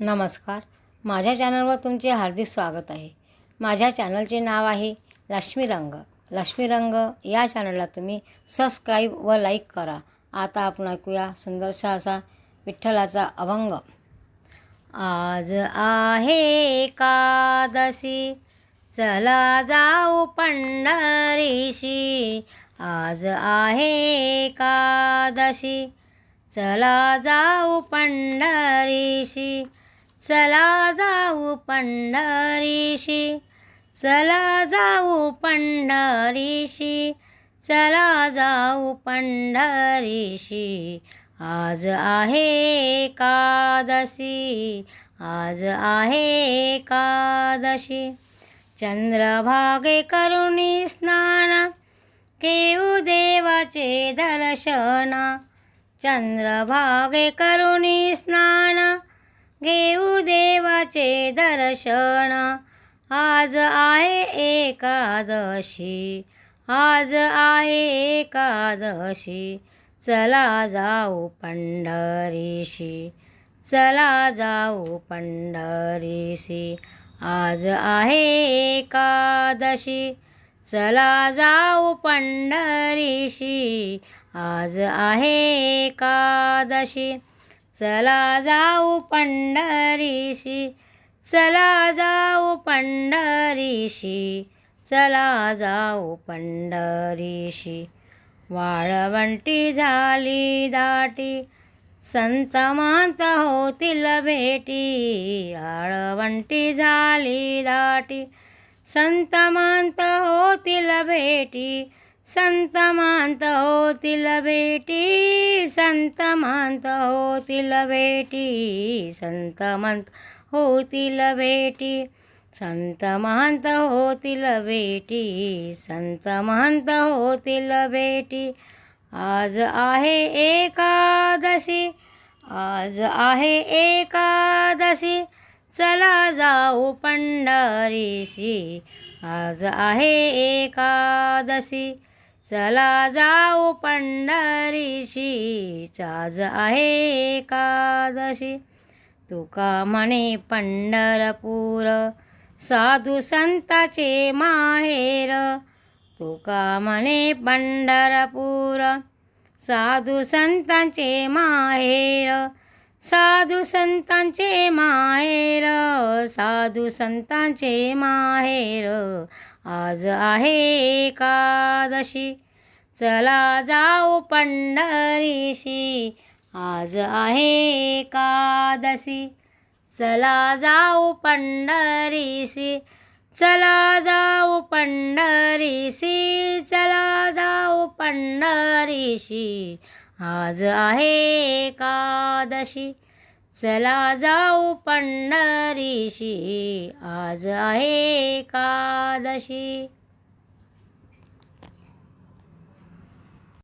नमस्कार. माझ्या चॅनलवर तुमचे हार्दिक स्वागत आहे. माझ्या चॅनलचे नाव आहे लक्ष्मीरंग. लक्ष्मीरंग या चॅनलला तुम्ही सबस्क्राईब व लाईक करा. आता आपण ऐकूया सुंदरसा असा विठ्ठलाचा अभंग. आज आहे एकादशी, चला जाऊ पंढरीशी. आज आहे एकादशी, चला जाऊ पंढरीशी. चला जाऊ पंढरीशी, चला जाऊ पंढरीशी, चला जाऊ पंढरीशी. आज आहे एकादशी, आज आहे एकादशी. चंद्रभागे करुणी स्नान, घेऊ देवाचे दर्शन. चंद्रभागे करुणी स्नान, घेऊ देवाचे दर्शन. आज आहे एकादशी, आज आहे एकादशी. चला जाऊ पंढरीशी, चला जाऊ पंढरीशी. आज आहे एकादशी, चला जाऊ पंढरीशी. आज आहे एकादशी, चला जाऊ पंढरीशी. चला जाऊ पंढरीशी, चला जाऊ पंढरीशी. वाळवंटी झाली दाटी, संत महंत होतील भेटी. वाळवंटी झाली दाटी, संत महंत होतील भेटी. संत महंत होतील भेटी, संत महंत होतील भेटी. संत महंत होतील भेटी, संत महंत होतील भेटी. संत महंत होतील भेटी. आज आहे एकादशी, आज आहे एकादशी. चला जाऊ पंढरीशी. आज आहे एकादशी, चला जाऊ पंढरीशी. आज आहे एकादशी. तुका म्हणे पंढरपूर, साधू संताचे माहेर. तुका म्हणे पंढरपूर, साधू संतांचे माहेर. साधू संतांचे माहेर, साधू संतांचे माहेर. आज आहे एकादशी, चला जाऊ पंढरीशी. आज आहे एकादशी, चला जाऊ पंढरीशी. चला जाऊ पंढरीशी, चला जाऊ पंढरीशी. आज आहे एकादशी, चला जाऊ पंढरीशी. आज आहे एकादशी.